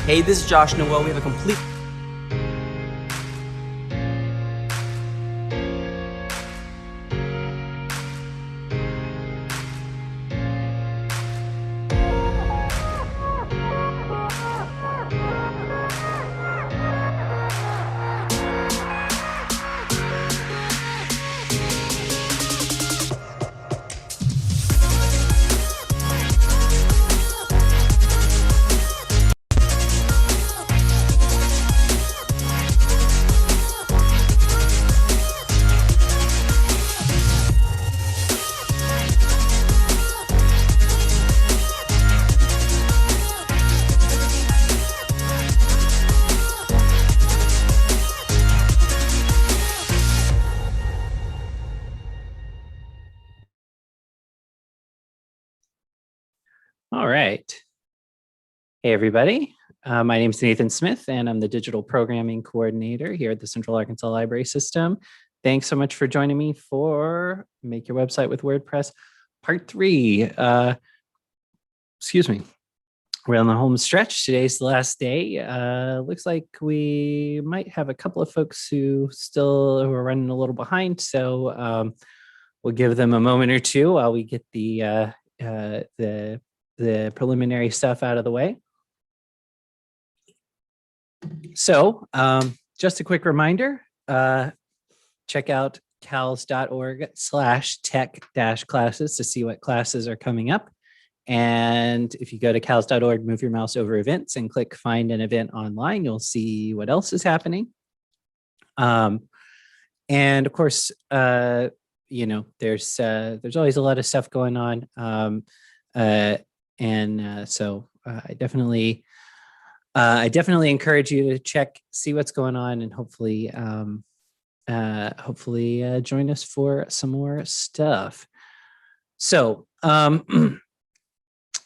Hey, this is Josh Noel. We have a complete All right. Hey, everybody. My name is Nathan Smith, and I'm the Digital Programming Coordinator here at the Central Arkansas Library System. Thanks so much for joining me for Make Your Website with WordPress Part 3. Excuse me. We're on the home stretch. Today's the last day. Looks like we might have a couple of folks who are running a little behind, so we'll give them a moment or two while we get the preliminary stuff out of the way. So just a quick reminder, check out cals.org/tech-classes to see what classes are coming up. And if you go to cals.org, move your mouse over events and click find an event online, you'll see what else is happening. And of course, you know, there's always a lot of stuff going on. So I definitely encourage you to see what's going on, and hopefully join us for some more stuff. So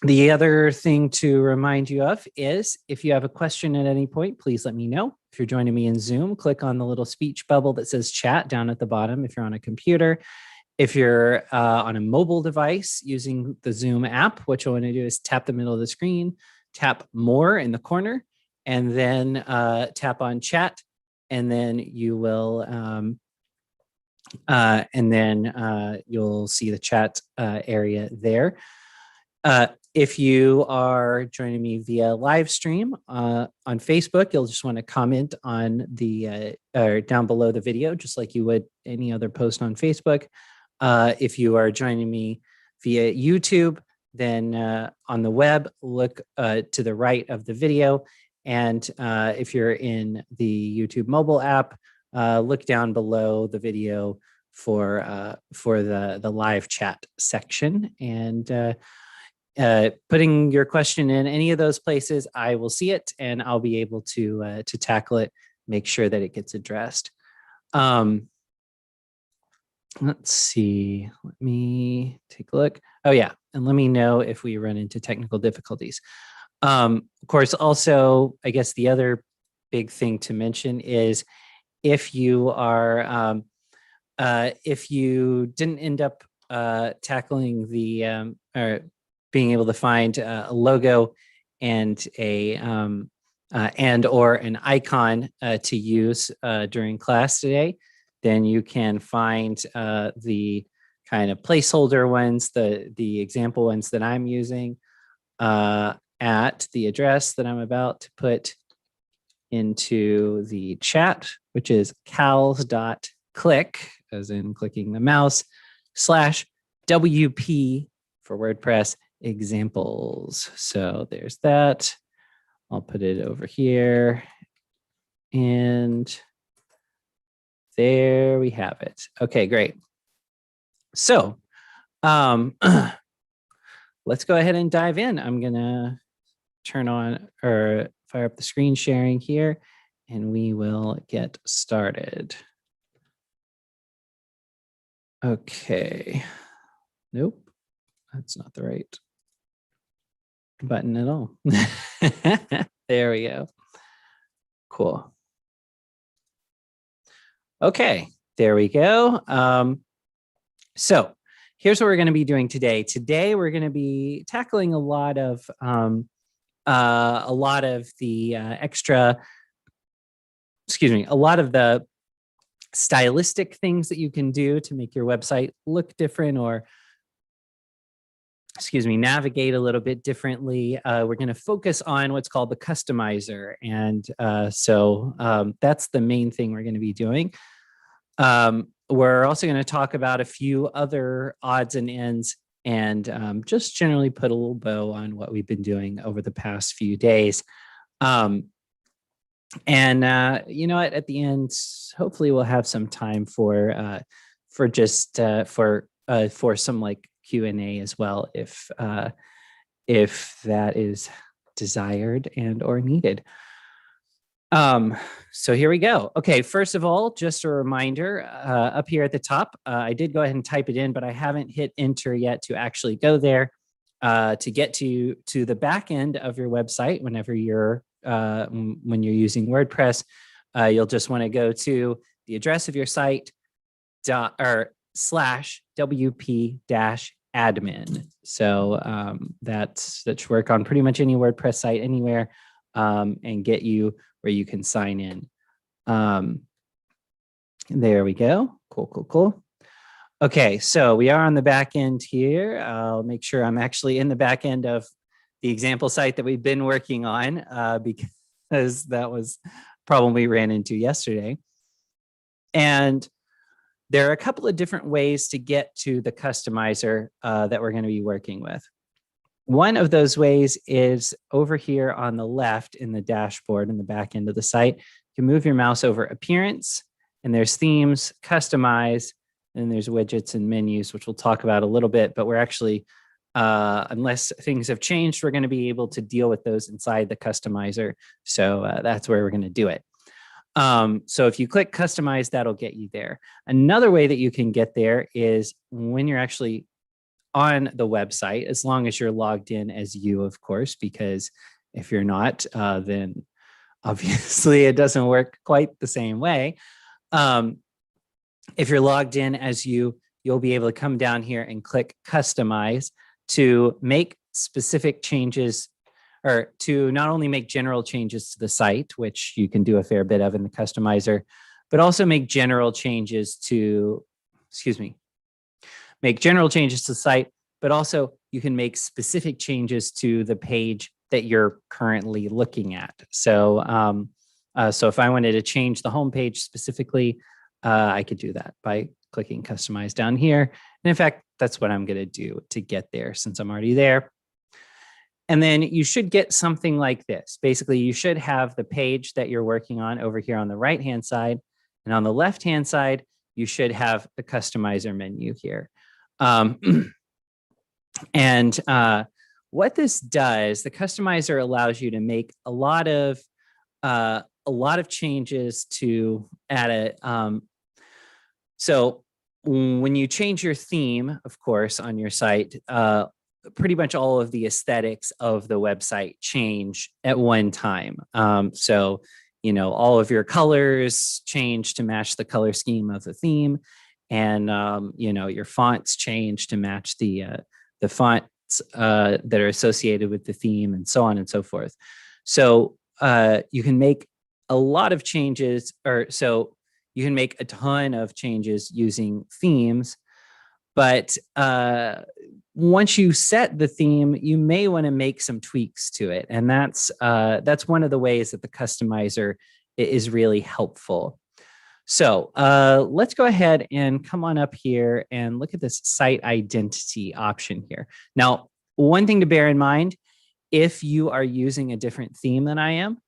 the other thing to remind you of is if you have a question at any point, please let me know. If you're joining me in Zoom, click on the little speech bubble that says chat down at the bottom if you're on a computer. If you're on a mobile device using the Zoom app, what you'll want to do is tap the middle of the screen, tap more in the corner, and then tap on chat, and then you will, you'll see the chat area there. If you are joining me via live stream on Facebook, you'll just want to comment on the or down below the video, just like you would any other post on Facebook. If you are joining me via YouTube, then on the web, look to the right of the video. And if you're in the YouTube mobile app, look down below the video for the live chat section. And putting your question in any of those places, I will see it and I'll be able to tackle it, make sure that it gets addressed. Let's see, let me take a look. Oh yeah, and let me know if we run into technical difficulties. Of course, also, I guess the other big thing to mention is if you are, if you didn't end up tackling the, or being able to find a logo and or an icon to use during class today, then you can find the kind of placeholder ones, the example ones that I'm using at the address that I'm about to put into the chat, which is cals.click, as in clicking the mouse, /WP for WordPress examples. So there's that. I'll put it over here. And there we have it. Okay, great. So let's go ahead and dive in. I'm gonna turn on or fire up the screen sharing here, and we will get started. Okay. Nope, that's not the right button at all. There we go. Cool. Okay, there we go. So here's what we're going to be doing today. Today, we're going to be tackling a lot of a lot of the a lot of the stylistic things that you can do to make your website look different or navigate a little bit differently. We're going to focus on what's called the customizer. And that's the main thing we're going to be doing. We're also going to talk about a few other odds and ends and just generally put a little bow on what we've been doing over the past few days. You know what, at the end, hopefully we'll have some time for some like Q&A as well, if that is desired and or needed. So here we go. Okay, first of all, just a reminder, up here at the top, I did go ahead and type it in, but I haven't hit enter yet to actually go there to get to the back end of your website. Whenever you're when you're using WordPress, you'll just want to go to the address of your site /wp-admin. So that should work on pretty much any WordPress site anywhere, and get you where you can sign in. There we go. Cool. Okay, so we are on the back end here. I'll make sure I'm actually in the back end of the example site that we've been working on, because that was a problem we ran into yesterday. And there are a couple of different ways to get to the customizer that we're going to be working with. One of those ways is over here on the left in the dashboard in the back end of the site. You can move your mouse over Appearance, and there's Themes, Customize, and there's Widgets and Menus, which we'll talk about a little bit, but we're actually, unless things have changed, we're going to be able to deal with those inside the customizer. So that's where we're going to do it. So if you click Customize, that'll get you there. Another way that you can get there is when you're actually on the website, as long as you're logged in as you, of course, because if you're not, then obviously it doesn't work quite the same way. If you're logged in as you, you'll be able to come down here and click Customize to make specific changes, or to not only make general changes to the site, which you can do a fair bit of in the customizer, but also make general changes to, make general changes to the site, but also you can make specific changes to the page that you're currently looking at. So, so if I wanted to change the homepage specifically, I could do that by clicking Customize down here. And in fact, that's what I'm going to do to get there since I'm already there. And then you should get something like this. Basically, you should have the page that you're working on over here on the right-hand side. And on the left-hand side, you should have the customizer menu here. What this does, the customizer allows you to make a lot of changes to add a. So when you change your theme, of course, on your site, pretty much all of the aesthetics of the website change at one time. So, you know, all of your colors change to match the color scheme of the theme. And, you know, your fonts change to match the fonts that are associated with the theme, and so on and so forth. So you can make a lot of changes, you can make a ton of changes using themes. But once you set the theme, you may want to make some tweaks to it. And that's one of the ways that the customizer is really helpful. So let's go ahead and come on up here and look at this site identity option here. Now, one thing to bear in mind, if you are using a different theme than I am,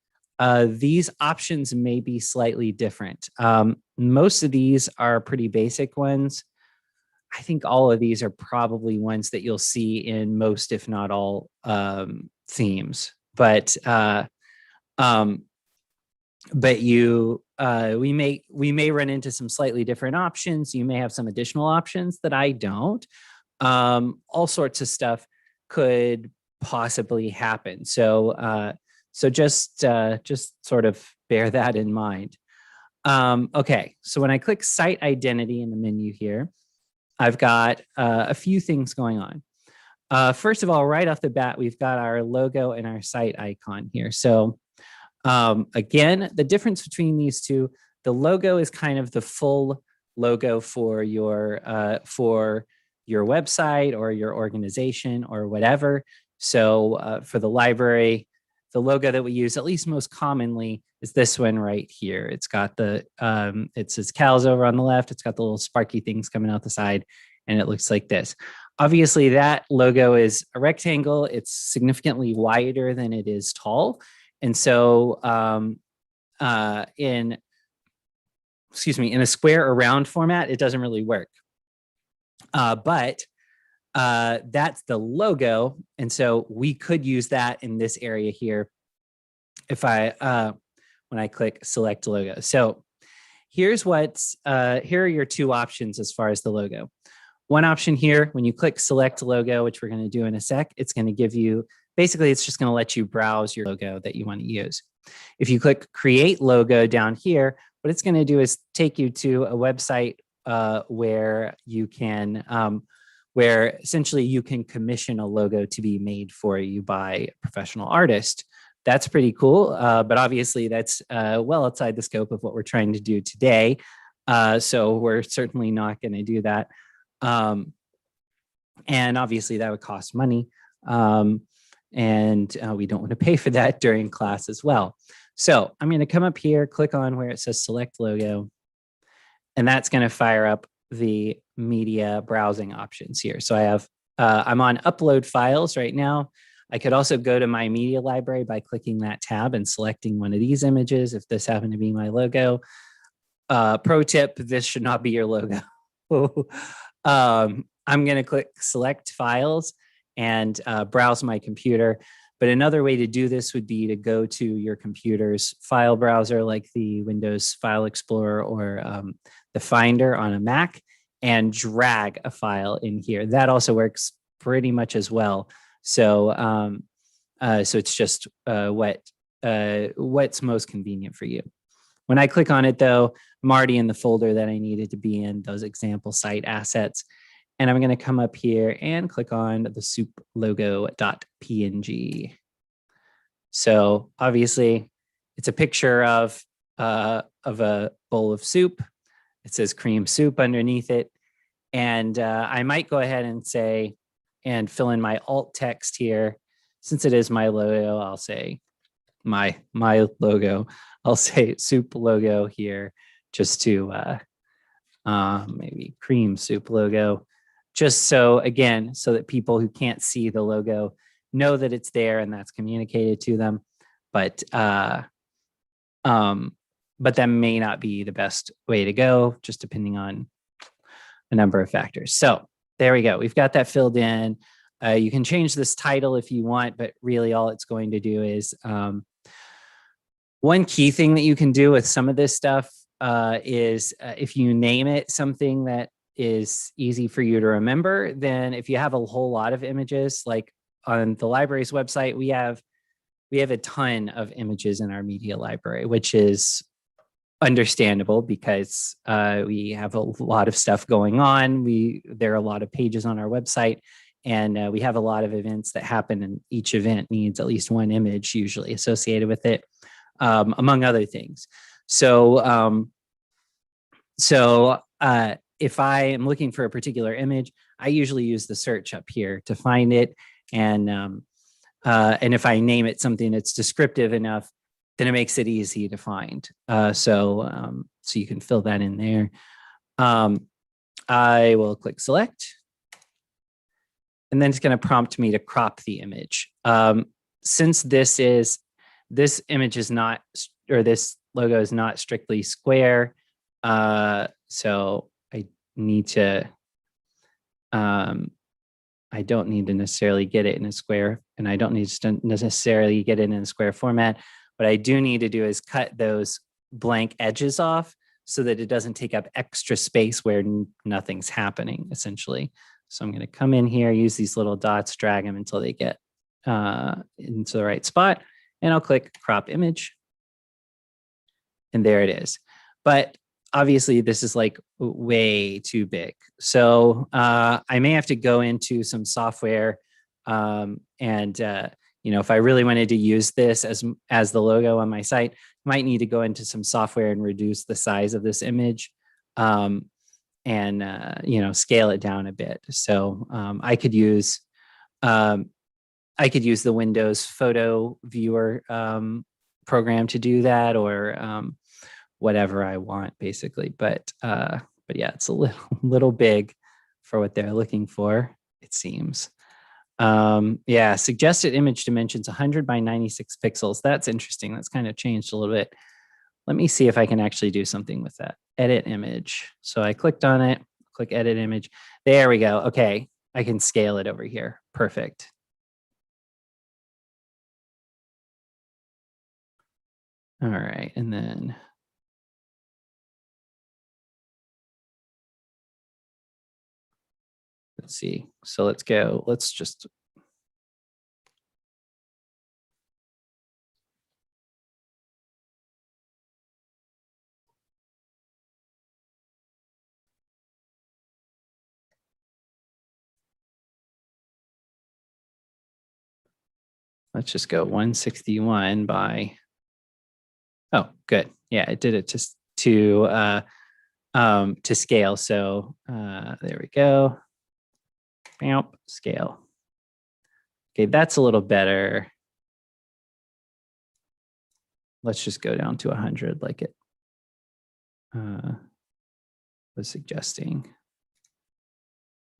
these options may be slightly different. Most of these are pretty basic ones. I think all of these are probably ones that you'll see in most, if not all, themes. But we may run into some slightly different options. You may have some additional options that I don't. All sorts of stuff could possibly happen. So just sort of bear that in mind. Okay, so when I click Site Identity in the menu here, I've got a few things going on. First of all, right off the bat, we've got our logo and our site icon here. So again, the difference between these two, the logo is kind of the full logo for your website or your organization or whatever. So for the library, the logo that we use, at least most commonly, is this one right here. It's got the, it says cows over on the left. It's got the little sparky things coming out the side, and it looks like this. Obviously, that logo is a rectangle. It's significantly wider than it is tall. And so in a square or round format, it doesn't really work. But that's the logo. And so we could use that in this area here if when I click select logo. So here's here are your two options as far as the logo. One option here, when you click select logo, which we're going to do in a sec, it's going to give you, basically, it's just going to let you browse your logo that you want to use. If you click create logo down here, what it's going to do is take you to a website where you can, where essentially you can commission a logo to be made for you by a professional artist. That's pretty cool, but obviously that's well outside the scope of what we're trying to do today. So we're certainly not going to do that. And obviously that would cost money. And we don't want to pay for that during class as well. So I'm going to come up here, click on where it says select logo, and that's going to fire up the media browsing options here. So I have, I'm on upload files right now. I could also go to my media library by clicking that tab and selecting one of these images if this happened to be my logo. Pro tip, this should not be your logo. I'm going to click select files and browse my computer. But another way to do this would be to go to your computer's file browser, like the Windows File Explorer or the Finder on a Mac, and drag a file in here. That also works pretty much as well. So, so it's just what's most convenient for you. When I click on it, though, I'm already in the folder that I needed to be in, those example site assets. And I'm going to come up here and click on the soup logo.png. So obviously, it's a picture of a bowl of soup. It says cream soup underneath it. And I might go ahead and say, and fill in my alt text here. Since it is my logo, I'll say my logo. I'll say soup logo here, just to maybe cream soup logo. Just so, again, so that people who can't see the logo know that it's there and that's communicated to them. But that may not be the best way to go, just depending on a number of factors. So there we go. We've got that filled in. You can change this title if you want, but really all it's going to do is one key thing that you can do with some of this stuff is if you name it something that is easy for you to remember, then if you have a whole lot of images, like on the library's website, we have a ton of images in our media library, which is understandable because we have a lot of stuff going on. There are a lot of pages on our website, and we have a lot of events that happen, and each event needs at least one image usually associated with it, among other things. So if I am looking for a particular image, I usually use the search up here to find it. And if I name it something that's descriptive enough, then it makes it easy to find. So you can fill that in there. I will click select. And then it's going to prompt me to crop the image. Since this image is not, or this logo is not strictly square, so I need to, I don't need to necessarily get it in a square, and I don't need to necessarily get it in a square format. What I do need to do is cut those blank edges off so that it doesn't take up extra space where nothing's happening, essentially. So I'm going to come in here, use these little dots, drag them until they get into the right spot, and I'll click crop image. And there it is. But obviously, this is like way too big. So I may have to go into some software If I really wanted to use this as the logo on my site, I might need to go into some software and reduce the size of this image, and scale it down a bit. So I could use the Windows Photo Viewer program to do that, or whatever I want, basically. But yeah, it's a little big for what they're looking for, it seems. Yeah, suggested image dimensions 100 by 96 pixels. That's interesting. That's kind of changed a little bit. Let me see if I can actually do something with that. Edit image. So I clicked on it, click edit image. There we go. Okay, I can scale it over here. Perfect. All right, and then let's see. So let's go. Let's just go 161 by. Oh, good. Yeah, it did it to scale. So there we go. Bam, scale. Okay, that's a little better. Let's just go down to 100 like it was suggesting.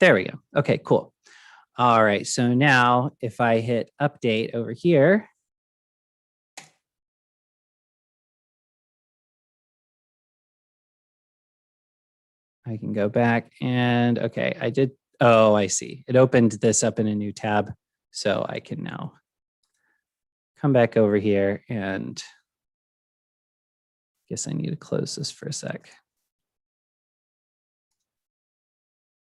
There we go. Okay, cool. All right, so now if I hit update over here, I can go back and, okay, I did. Oh, I see. It opened this up in a new tab. So I can now come back over here, and guess I need to close this for a sec.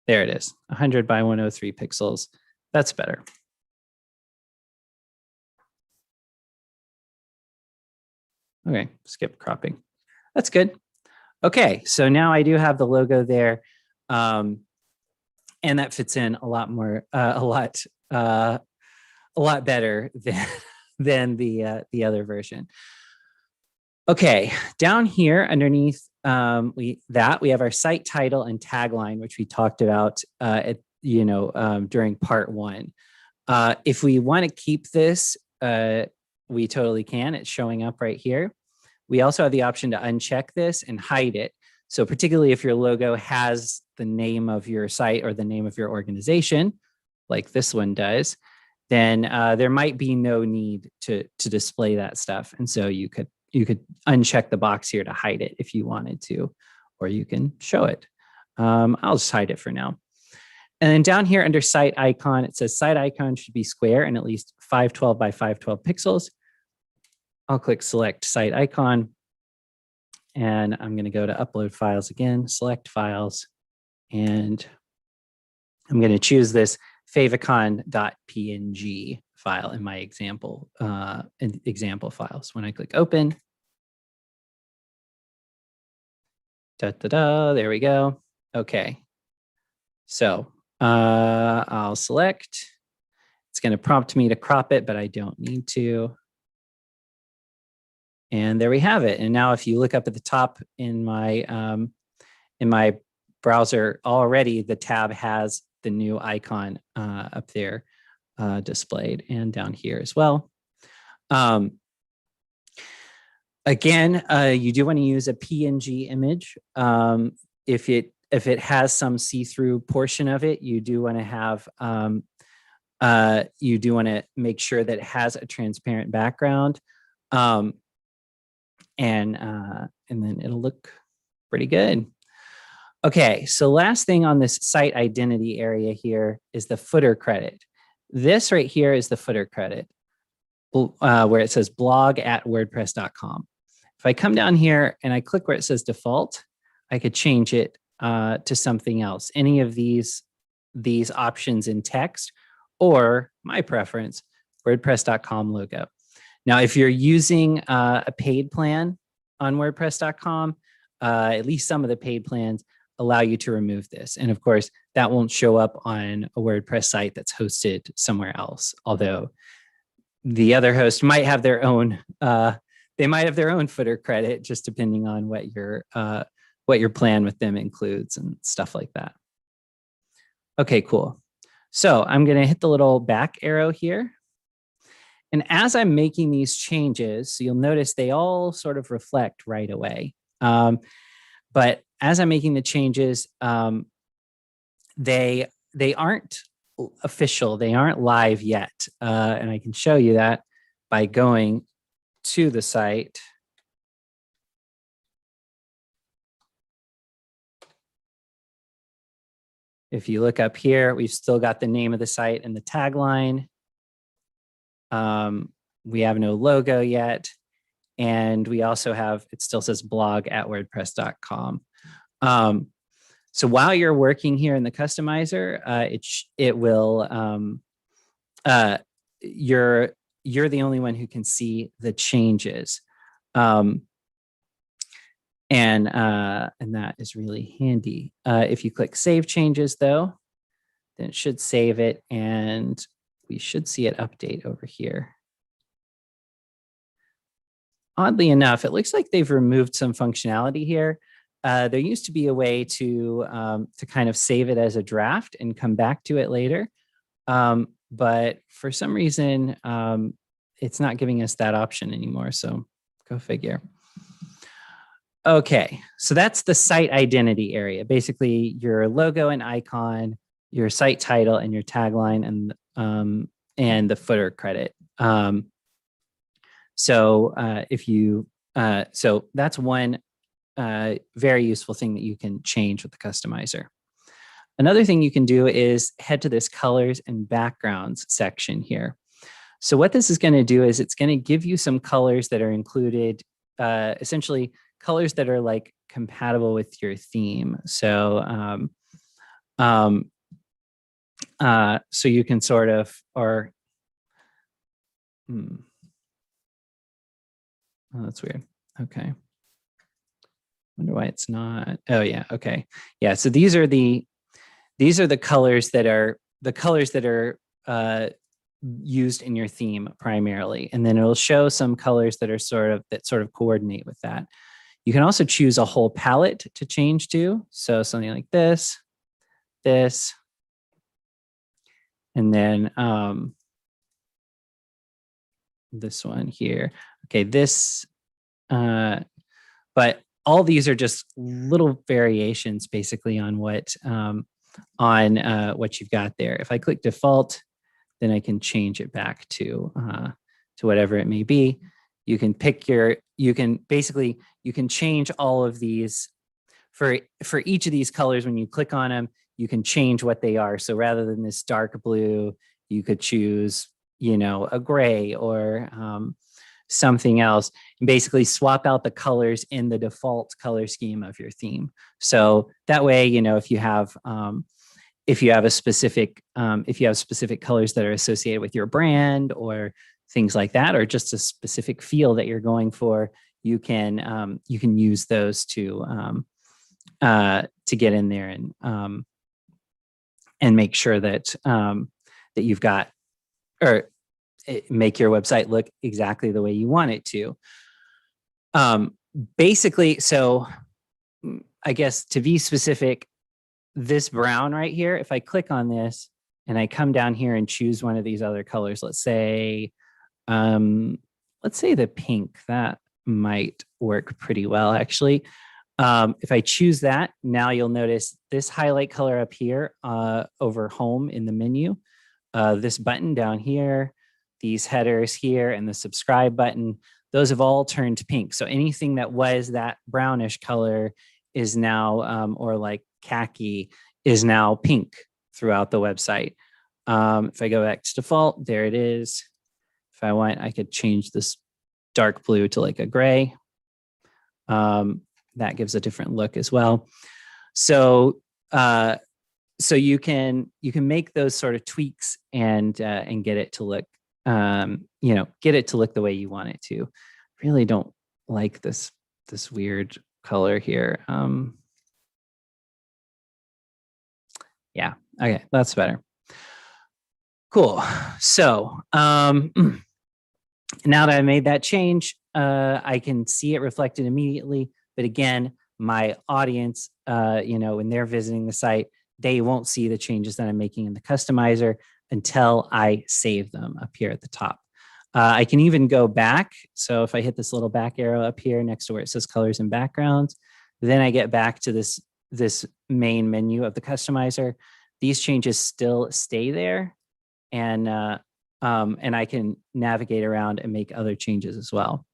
There it is, 100 by 103 pixels. That's better. Okay, skip cropping. That's good. Okay, so now I do have the logo there, and that fits in a lot more, a lot better than the other version. Okay, down here underneath we have our site title and tagline, which we talked about during part 1. If we want to keep this, we totally can. It's showing up right here. We also have the option to uncheck this and hide it. So particularly if your logo has the name of your site or the name of your organization, like this one does, then there might be no need to display that stuff. And so you could uncheck the box here to hide it if you wanted to, or you can show it. I'll just hide it for now. And then down here under site icon, it says site icon should be square and at least 512 by 512 pixels. I'll click select site icon, and I'm going to go to upload files again, select files, and I'm going to choose this favicon.png file in my example files. When I click open, there we go. Okay, so I'll select. It's going to prompt me to crop it, but I don't need to. And there we have it. And now if you look up at the top in my browser already, the tab has the new icon up there displayed, and down here as well. Again, you do want to use a PNG image. If it has some see-through portion of it, you do want to have make sure that it has a transparent background. And then it'll look pretty good. Okay, so last thing on this site identity area here is the footer credit. This right here is the footer credit, where it says blog@wordpress.com. If I come down here and I click where it says default, I could change it to something else. Any of these options in text, or my preference, WordPress.com logo. Now, if you're using a paid plan on WordPress.com, at least some of the paid plans allow you to remove this. And of course, that won't show up on a WordPress site that's hosted somewhere else. Although the other host might have their own, they might have their own footer credit, just depending on what your plan with them includes and stuff like that. Okay, cool. So I'm going to hit the little back arrow here. And as I'm making these changes, so you'll notice they all sort of reflect right away. But as I'm making the changes, they aren't official. They aren't live yet. And I can show you that by going to the site. If you look up here, we've still got the name of the site and the tagline. We have no logo yet. And we also have, it still says blog@wordpress.com. So while you're working here in the customizer, it will, you're the only one who can see the changes. And that is really handy. If you click Save Changes, though, then it should save it, and we should see it update over here. Oddly enough, it looks like they've removed some functionality here. There used to be a way to kind of save it as a draft and come back to it later. But for some reason, it's not giving us that option anymore. So go figure. Okay, so that's the site identity area. Basically, your logo and icon, your site title, and your tagline, and the footer credit. So that's one very useful thing that you can change with the customizer. Another thing you can do is head to this colors and backgrounds section here. So what this is going to do is it's going to give you some colors that are included, essentially colors that are like compatible with your theme. So, so you can sort of, oh, that's weird. Okay. Wonder why it's not. Oh yeah. Okay. Yeah. So these are the colors that are used in your theme primarily, and then it'll show some colors that are sort of coordinate with that. You can also choose a whole palette to change to. So something like this, and then this one here. Okay, this, but all these are just little variations basically on what you've got there. If I click default, then I can change it back to whatever it may be. You can pick you can change all of these for each of these colors. When you click on them, you can change what they are. So rather than this dark blue, you could choose, a gray or something else, and basically swap out the colors in the default color scheme of your theme. So that way, if you have specific colors that are associated with your brand or things like that, or just a specific feel that you're going for, you can use those to get in there and make sure that that you've got, or make your website look exactly the way you want it to. Basically, so I guess to be specific, this brown right here, if I click on this and I come down here and choose one of these other colors, let's say the pink, that might work pretty well actually. If I choose that, now you'll notice this highlight color up here over home in the menu, this button down here, these headers here, and the subscribe button, those have all turned pink. So anything that was that brownish color is now, or like khaki, is now pink throughout the website. If I go back to default, there it is. If I want, I could change this dark blue to like a gray. That gives a different look as well. So you can make those sort of tweaks and get it to look, get it to look the way you want it to. Really don't like this weird color here. Yeah. Okay. That's better. Cool. So now that I made that change, I can see it reflected immediately. But again, my audience, when they're visiting the site, they won't see the changes that I'm making in the customizer until I save them up here at the top. I can even go back. So if I hit this little back arrow up here next to where it says colors and backgrounds, then I get back to this main menu of the customizer. These changes still stay there, and I can navigate around and make other changes as well.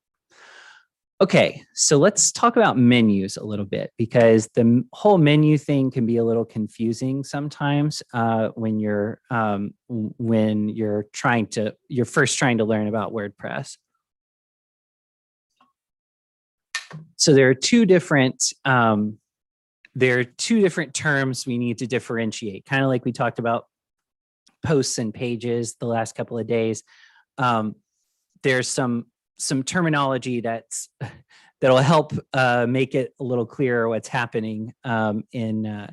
Okay, so let's talk about menus a little bit, because the whole menu thing can be a little confusing sometimes when you're first trying to learn about WordPress. So there are two different terms we need to differentiate, kind of like we talked about posts and pages the last couple of days. There's some terminology that'll help make it a little clearer what's happening when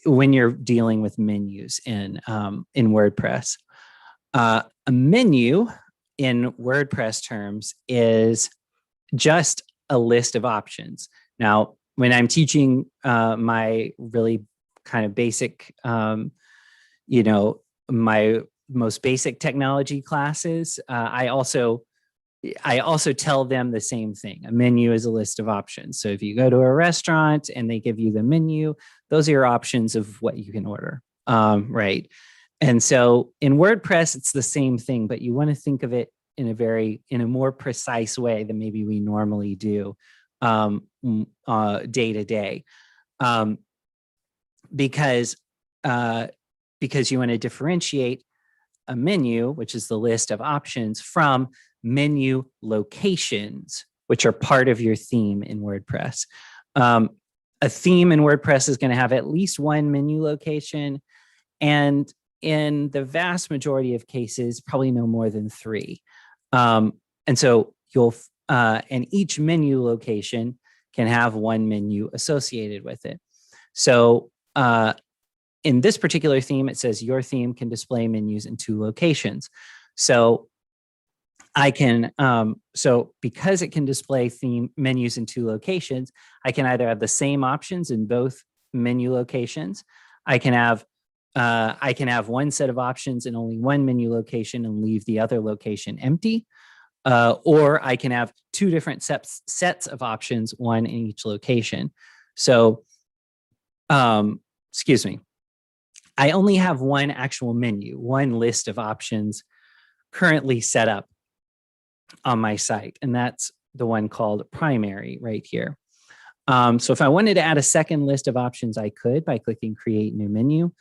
you're dealing with menus in WordPress. A menu in WordPress terms is just a list of options. Now, when I'm teaching my really kind of basic, my most basic technology classes, I also tell them the same thing. A menu is a list of options. So if you go to a restaurant and they give you the menu, those are your options of what you can order, right? And so in WordPress, it's the same thing, but you want to think of it in a more precise way than maybe we normally do day to day, because you want to differentiate a menu, which is the list of options, from menu locations, which are part of your theme in WordPress. A theme in WordPress is going to have at least one menu location, and in the vast majority of cases, probably no more than 3. And so and each menu location can have one menu associated with it. So in this particular theme, it says your theme can display menus in 2 locations. So I can, because it can display theme menus in 2 locations, I can either have the same options in both menu locations. I can have one set of options in only one menu location and leave the other location empty. Or I can have 2 different sets of options, one in each location. So, excuse me. I only have one actual menu, one list of options currently set up on my site, and that's the one called primary right here. So if I wanted to add a second list of options, I could by clicking create new menu,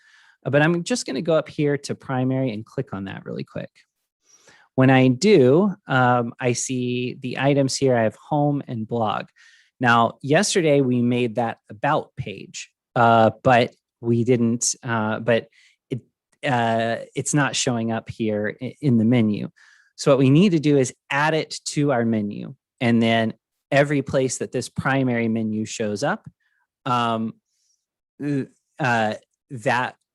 but I'm just going to go up here to primary and click on that really quick. When I do, I see the items here. I have home and blog. Now, yesterday we made that about page, but we didn't, it's not showing up here in the menu. So what we need to do is add it to our menu. And then every place that this primary menu shows up, that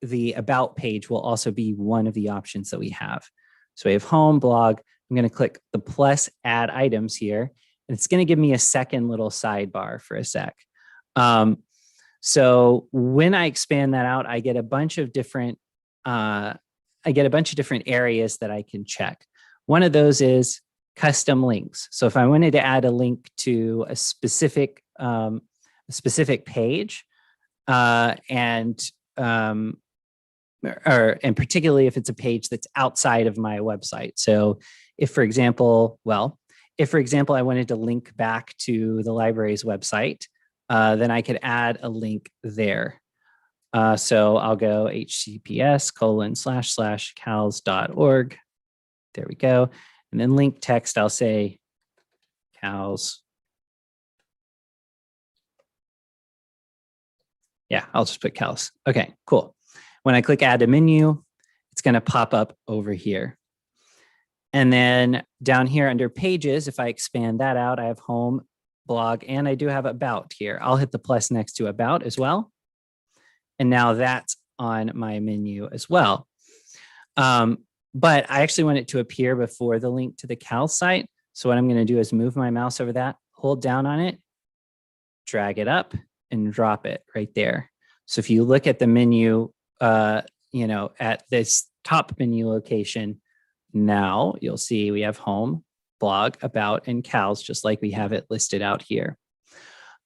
the about page will also be one of the options that we have. So we have home, blog. I'm going to click the plus add items here, and it's going to give me a second little sidebar for a sec. So when I expand that out, I get a bunch of different areas that I can check. One of those is custom links. So if I wanted to add a link to a specific page, and particularly if it's a page that's outside of my website. So if, for example, I wanted to link back to the library's website, then I could add a link there. So I'll go https://cals.org. There we go. And then link text, I'll say cows. Yeah, I'll just put cows. Okay, cool. When I click add a menu, it's going to pop up over here. And then down here under pages, if I expand that out, I have home, blog, and I do have about here. I'll hit the plus next to about as well. And now that's on my menu as well. But I actually want it to appear before the link to the Cal site. So what I'm going to do is move my mouse over that, hold down on it, drag it up, and drop it right there. So if you look at the menu, at this top menu location, now you'll see we have home, blog, about, and Cal's, just like we have it listed out here.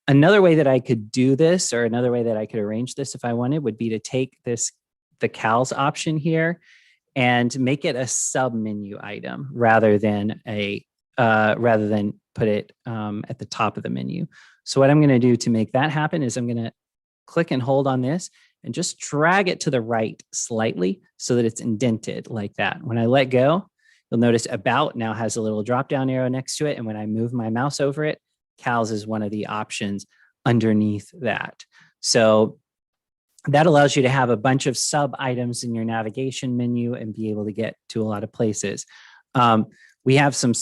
Another way that I could do this, or another way that I could arrange this if I wanted, would be to take the Cal's option here and make it a sub menu item rather than put it at the top of the menu. So what I'm going to do to make that happen is I'm going to click and hold on this and just drag it to the right slightly so that it's indented like that. When I let go, you'll notice about now has a little drop down arrow next to it. And when I move my mouse over it, Cal's is one of the options underneath that. So that allows you to have a bunch of sub items in your navigation menu and be able to get to a lot of places. We have some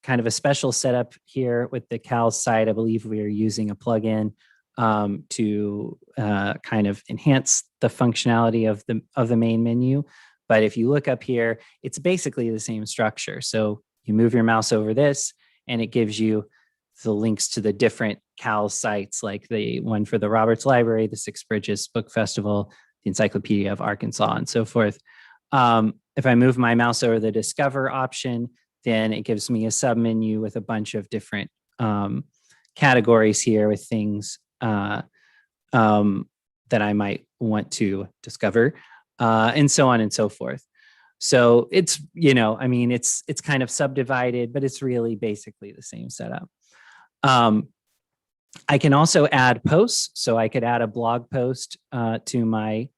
kind of a special setup here with the Cal site. I believe we are using a plugin to kind of enhance the functionality of the main menu. But if you look up here, it's basically the same structure. So you move your mouse over this, and it gives you the links to the different Cal sites, like the one for the Roberts Library, the Six Bridges Book Festival, the Encyclopedia of Arkansas, and so forth. If I move my mouse over the Discover option, then it gives me a submenu with a bunch of different categories here with things that I might want to discover, and so on and so forth. So it's, it's kind of subdivided, but it's really basically the same setup. I can also add posts. So I could add a blog post to my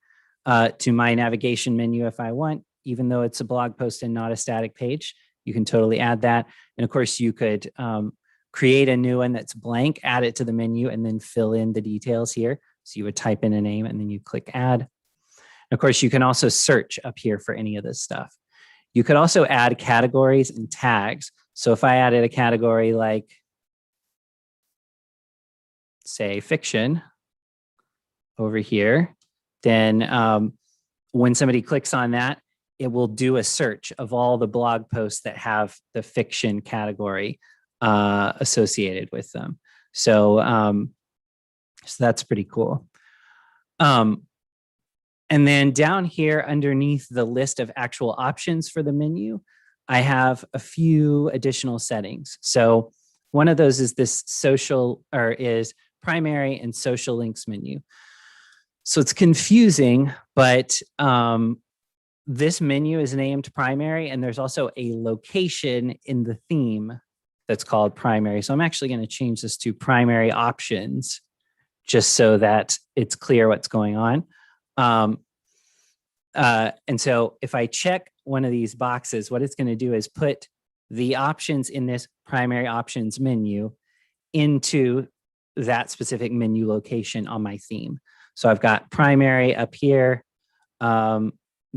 navigation menu if I want, even though it's a blog post and not a static page. You can totally add that. And of course, you could create a new one that's blank, add it to the menu, and then fill in the details here. So you would type in a name and then you click add. And of course, you can also search up here for any of this stuff. You could also add categories and tags. So if I added a category like, say, fiction over here, then when somebody clicks on that, it will do a search of all the blog posts that have the fiction category associated with them. So that's pretty cool. And then down here underneath the list of actual options for the menu, I have a few additional settings. So one of those is this is primary and social links menu. So it's confusing, but this menu is named primary, and there's also a location in the theme that's called primary. So I'm actually going to change this to primary options just so that it's clear what's going on. And so if I check one of these boxes, what it's going to do is put the options in this primary options menu into that specific menu location on my theme. So I've got primary up here.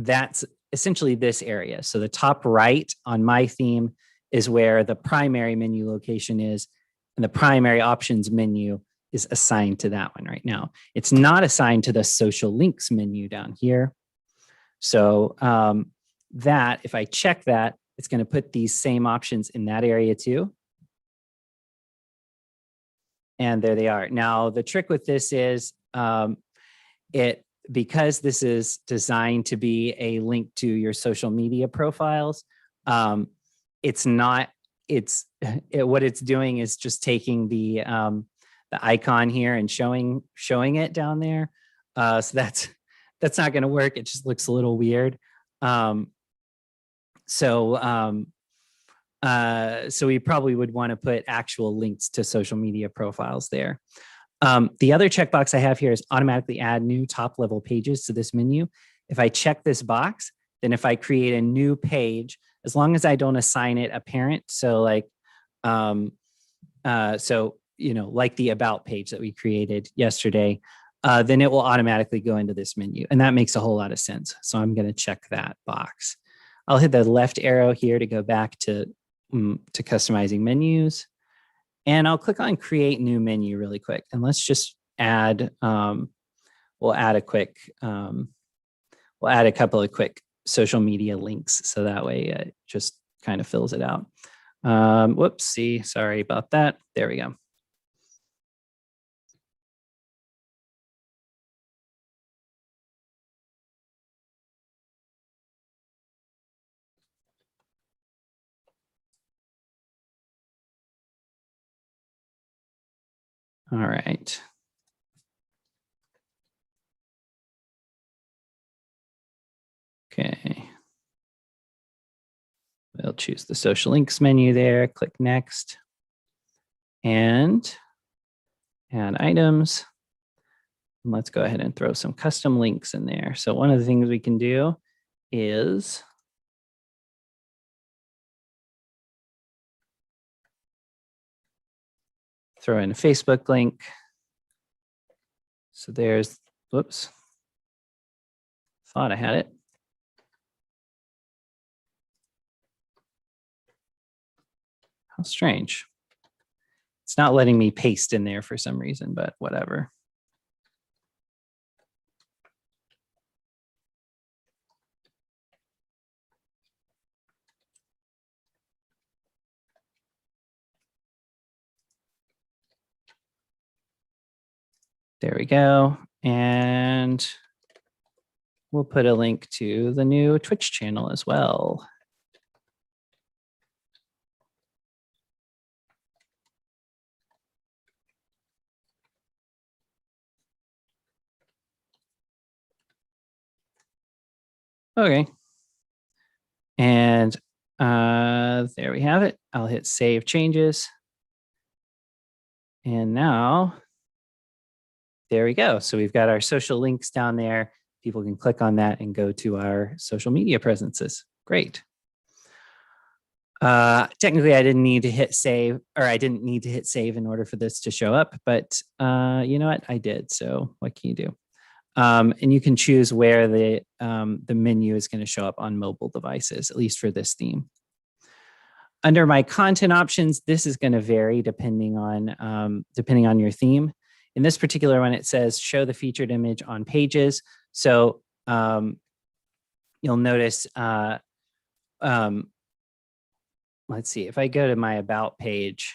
That's essentially this area. So the top right on my theme is where the primary menu location is, and the primary options menu is assigned to that one right now. It's not assigned to the social links menu down here. So that, if I check that, it's going to put these same options in that area too. And there they are. Now, the trick with this is because this is designed to be a link to your social media profiles, what it's doing is just taking the icon here and showing it down there. So that's not going to work. It just looks a little weird. So we probably would want to put actual links to social media profiles there. The other checkbox I have here is automatically add new top level pages to this menu. If I check this box, then if I create a new page, as long as I don't assign it a parent, so like, like the about page that we created yesterday, then it will automatically go into this menu. And that makes a whole lot of sense. So I'm going to check that box. I'll hit the left arrow here to go back to customizing menus. And I'll click on create new menu really quick. And let's just add we'll add a couple of quick social media links. So that way it just kind of fills it out. Whoopsie, sorry about that. There we go. All right. Okay. We'll choose the social links menu there, click next, and add items. And let's go ahead and throw some custom links in there. So one of the things we can do is throw in a Facebook link. So there's, whoops, thought I had it. How strange. It's not letting me paste in there for some reason, but whatever. There we go. And we'll put a link to the new Twitch channel as well. Okay. And there we have it. I'll hit save changes. And now, there we go. So we've got our social links down there. People can click on that and go to our social media presences. Great. Technically, I didn't need to hit save, or I didn't need to hit save in order for this to show up, but you know what? I did. So what can you do? And you can choose where the menu is going to show up on mobile devices, at least for this theme. Under my content options, this is going to vary depending on your theme. In this particular one, it says show the featured image on pages. So you'll notice, let's see, if I go to my about page,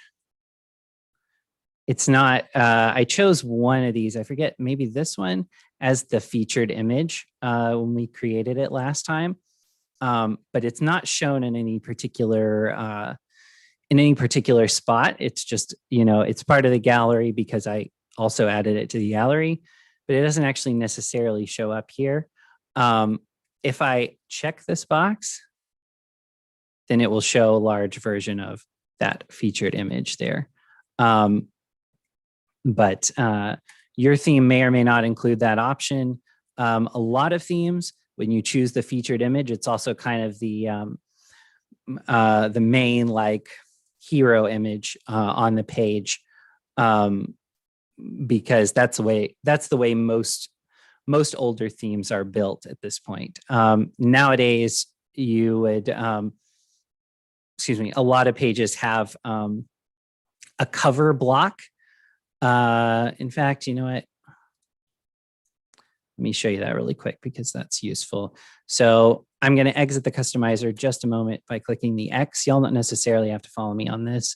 it's not, I chose one of these, I forget, maybe this one as the featured image when we created it last time. But it's not shown in any particular spot. It's just, it's part of the gallery because I also added it to the gallery, but it doesn't actually necessarily show up here. If I check this box, then it will show a large version of that featured image there. But your theme may or may not include that option. A lot of themes, when you choose the featured image, it's also kind of the main like hero image on the page, because that's the way most older themes are built at this point. Nowadays, you would, a lot of pages have a cover block. In fact, you know what? Let me show you that really quick because that's useful. So I'm going to exit the customizer just a moment by clicking the X. Y'all don't necessarily have to follow me on this,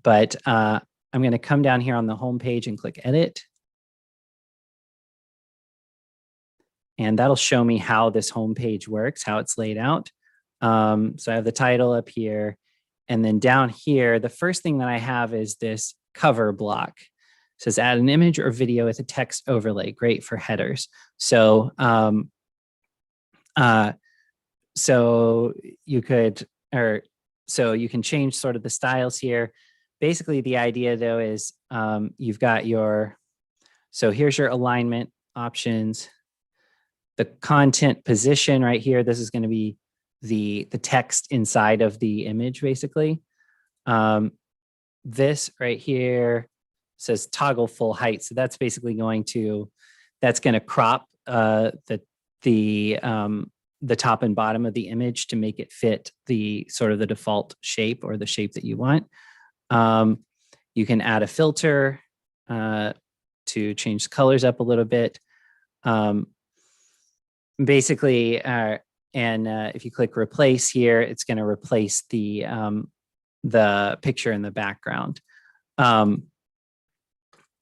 but I'm going to come down here on the home page and click edit. And that'll show me how this home page works, how it's laid out. So I have the title up here. And then down here, the first thing that I have is this cover block. It says add an image or video with a text overlay. Great for headers. So, so you can change sort of the styles here. Basically, the idea though is you've got so here's your alignment options. The content position right here, this is going to be the text inside of the image, basically. This right here says toggle full height. So that's basically going to crop the top and bottom of the image to make it fit the sort of the default shape or the shape that you want. You can add a filter to change the colors up a little bit. Basically, if you click replace here, it's going to replace the picture in the background.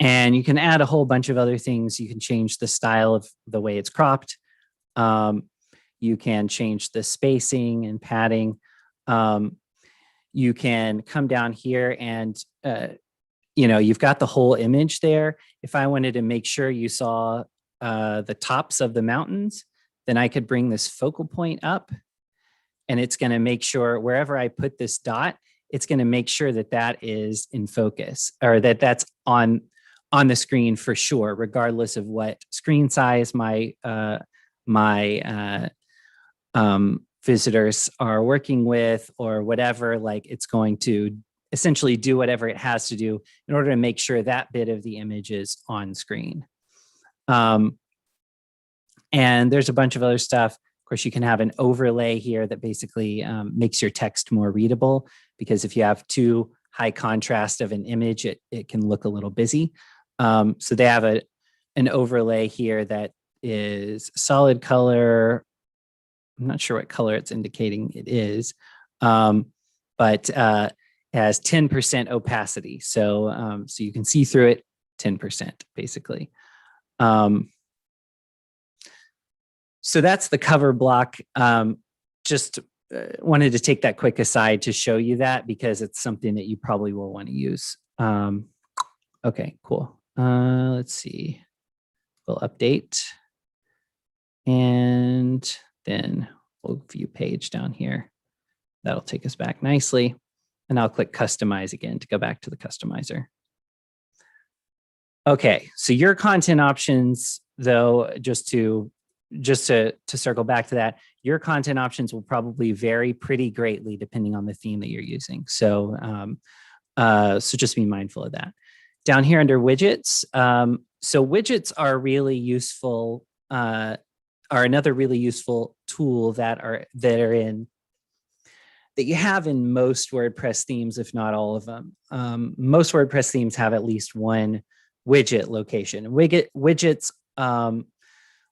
And you can add a whole bunch of other things. You can change the style of the way it's cropped. You can change the spacing and padding. You can come down here and, you've got the whole image there. If I wanted to make sure you saw the tops of the mountains, then I could bring this focal point up, and it's going to make sure wherever I put this dot, it's going to make sure that that is in focus, or that that's on the screen for sure, regardless of what screen size my visitors are working with or whatever. Like, it's going to essentially do whatever it has to do in order to make sure that bit of the image is on screen. And there's a bunch of other stuff. Of course, you can have an overlay here that basically makes your text more readable, because if you have too high contrast of an image, it can look a little busy. So they have an overlay here that is solid color. I'm not sure what color it's indicating it is, but it has 10% opacity. So you can see through it 10%, basically. So that's the cover block. Just wanted to take that quick aside to show you that, because it's something that you probably will want to use. Okay, cool. Let's see. We'll update. And then we'll view page down here. That'll take us back nicely. And I'll click customize again to go back to the customizer. Okay, so your content options, though, just to circle back to that, your content options will probably vary pretty greatly depending on the theme that you're using. So, so just be mindful of that. Down here under widgets, so widgets are really useful. Are another really useful tool that you have in most WordPress themes, if not all of them. Most WordPress themes have at least one widget location. Widgets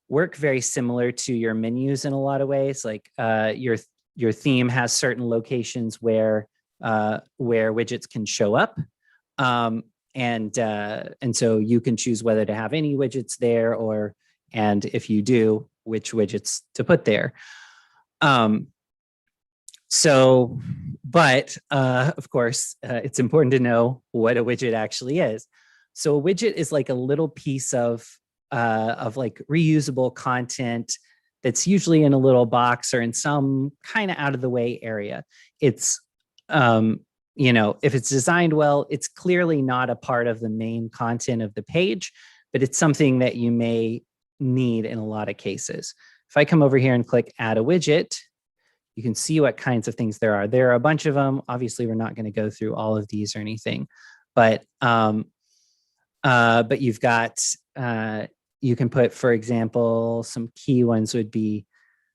work very similar to your menus in a lot of ways. Like your theme has certain locations where widgets can show up, and so you can choose whether to have any widgets there, and if you do, which widgets to put there. But of course, it's important to know what a widget actually is. So a widget is like a little piece of like reusable content that's usually in a little box or in some kind of out of the way area. It's, if it's designed well, it's clearly not a part of the main content of the page, but it's something that you may need in a lot of cases. If I come over here and click add a widget, you can see what kinds of things there are. There are a bunch of them. Obviously, we're not going to go through all of these or anything, but you've got, you can put, for example, some key ones would be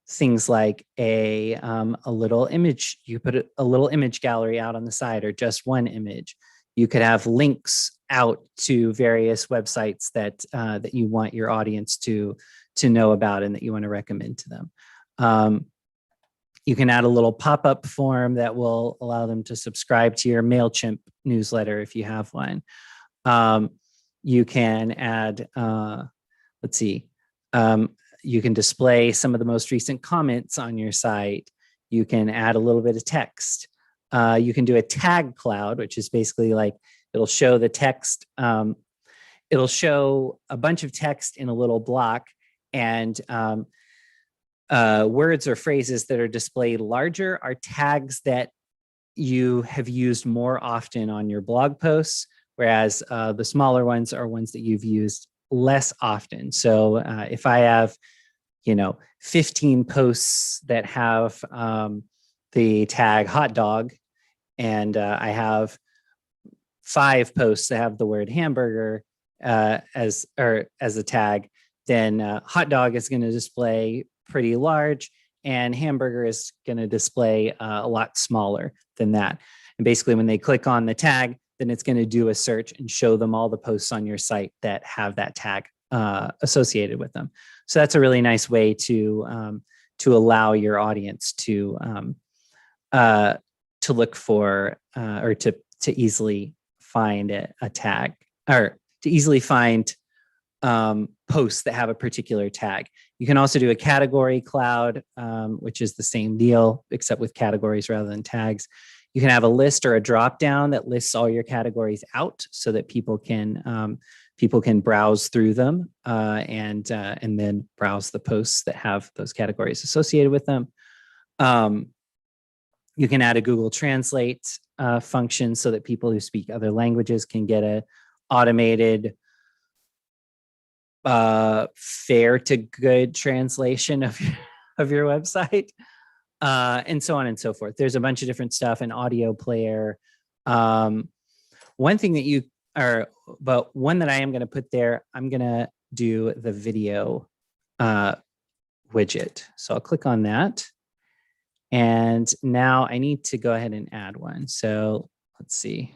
things like a little image. You put a little image gallery out on the side, or just one image. You could have links out to various websites that you want your audience to know about and that you want to recommend to them. You can add a little pop-up form that will allow them to subscribe to your MailChimp newsletter if you have one. You can add, let's see, you can display some of the most recent comments on your site. You can add a little bit of text. You can do a tag cloud, which is basically like, it'll show the text. It'll show a bunch of text in a little block, and words or phrases that are displayed larger are tags that you have used more often on your blog posts, whereas the smaller ones are ones that you've used less often. So if I have, 15 posts that have the tag hot dog, and I have 5 posts that have the word hamburger as a tag, then hot dog is going to display pretty large, and hamburger is going to display a lot smaller than that. And basically, when they click on the tag, then it's going to do a search and show them all the posts on your site that have that tag associated with them. So that's a really nice way to allow your audience to look for or to easily find a tag, or to easily find posts that have a particular tag. You can also do a category cloud, which is the same deal, except with categories rather than tags. You can have a list or a drop down that lists all your categories out so that people can browse through them and then browse the posts that have those categories associated with them. You can add a Google Translate function so that people who speak other languages can get a automated fair to good translation of your website, and so on and so forth. There's a bunch of different stuff, an audio player. One thing that one that I am going to put there, I'm going to do the video widget. So I'll click on that. And now I need to go ahead and add one. So let's see.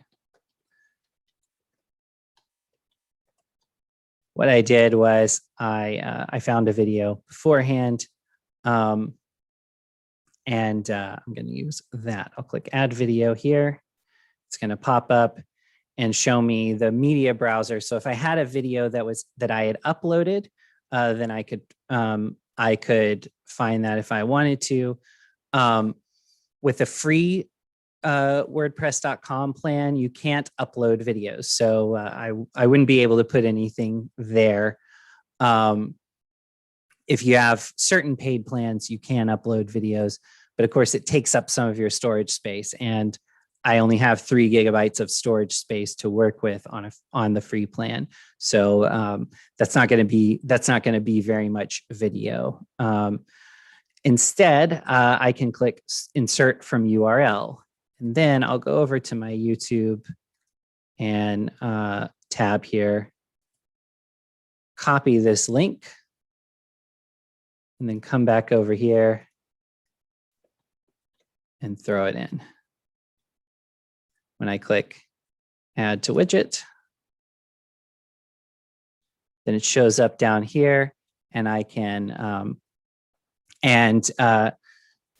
What I did was I found a video beforehand, and I'm going to use that. I'll click Add Video here. It's going to pop up and show me the media browser. So if I had a video that I had uploaded, then I could find that if I wanted to. With a free WordPress.com plan, you can't upload videos. So I wouldn't be able to put anything there. If you have certain paid plans, you can upload videos, but of course it takes up some of your storage space. And I only have 3 gigabytes of storage space to work with on the free plan. So that's not going to be very much video. Instead, I can click Insert from URL. And then I'll go over to my YouTube and tab here, copy this link, and then come back over here and throw it in. When I click Add to Widget, then it shows up down here, and I can,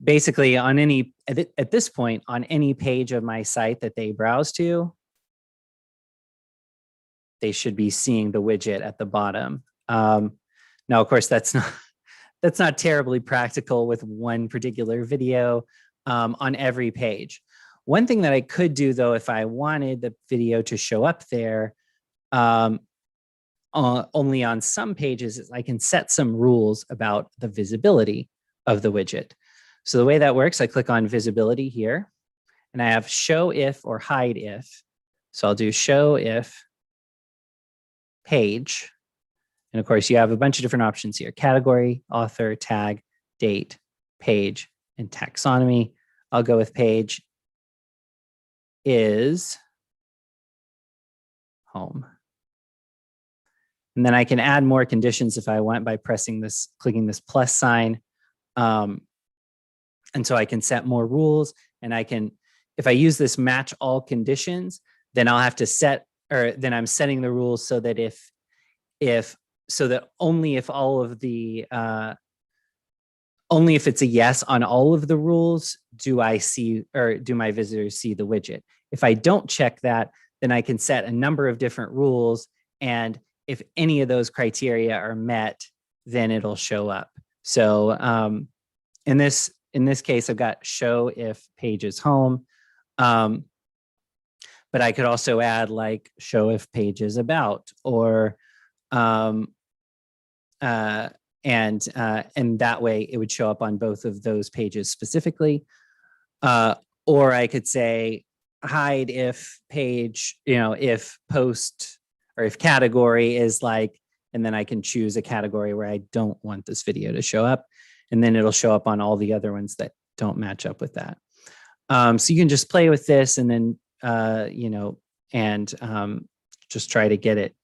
basically at this point, on any page of my site that they browse to, they should be seeing the widget at the bottom. Now, of course, that's not terribly practical with one particular video on every page. One thing that I could do, though, if I wanted the video to show up there only on some pages, is I can set some rules about the visibility of the widget. So the way that works, I click on visibility here, and I have show if or hide if. So I'll do show if page. And of course, you have a bunch of different options here: category, author, tag, date, page, and taxonomy. I'll go with page is home. And then I can add more conditions if I want by clicking this plus sign. And so I can set more rules, and if I use this match all conditions, then I'll have to then I'm setting the rules so that only if it's a yes on all of the rules do my visitors see the widget. If I don't check that, then I can set a number of different rules, and if any of those criteria are met, then it'll show up. So in this case, I've got show if page is home, but I could also add like show if page is about, or and that way it would show up on both of those pages specifically. Or I could say hide if page, if post or if category is like, and then I can choose a category where I don't want this video to show up, and then it'll show up on all the other ones that don't match up with that. So you can just play with this, and then just try to get it.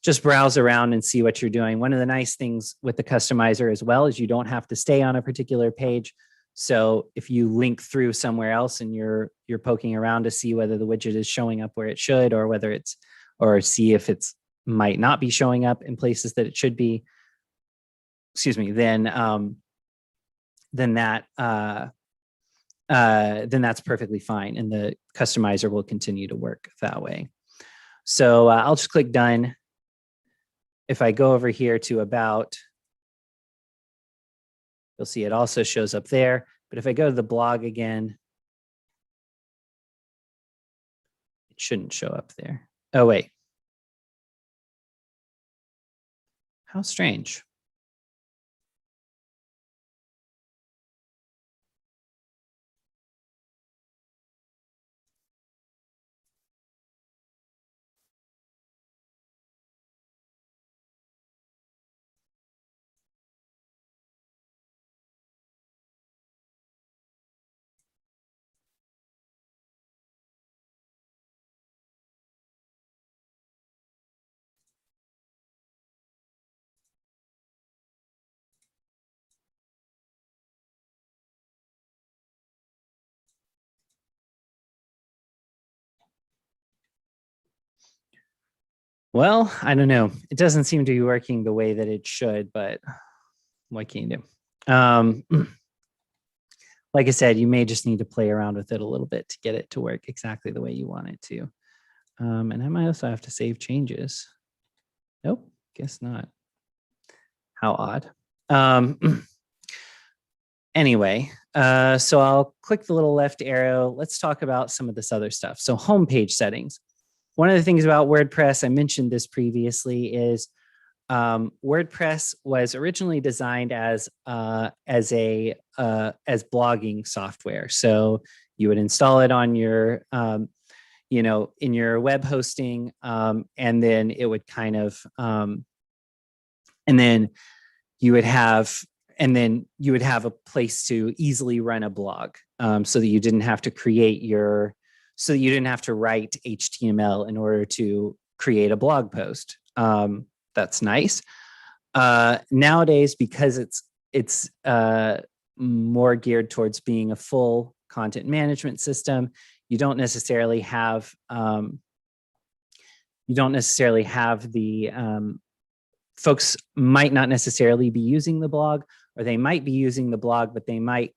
Just browse around and see what you're doing. One of the nice things with the customizer as well is you don't have to stay on a particular page. So if you link through somewhere else and you're poking around to see whether the widget is showing up where it should, or see if it's might not be showing up in places that it should be, excuse me, then that's perfectly fine, and the customizer will continue to work that way. So I'll just click done. If I go over here to about, you'll see it also shows up there. But if I go to the blog again, it shouldn't show up there. Oh, wait. How strange. Well, I don't know. It doesn't seem to be working the way that it should, but what can you do? Like I said, you may just need to play around with it a little bit to get it to work exactly the way you want it to. And I might also have to save changes. Nope, guess not. How odd. Anyway, so I'll click the little left arrow. Let's talk about some of this other stuff. So homepage settings. One of the things about WordPress, I mentioned this previously, is WordPress was originally designed as blogging software. So you would install it on your, in your web hosting, and then it would kind of, and then you would have a place to easily run a blog, so that you didn't have to write HTML in order to create a blog post. That's nice. Nowadays, because it's more geared towards being a full content management system, you don't necessarily have the folks might not necessarily be using the blog, or they might be using the blog, but they might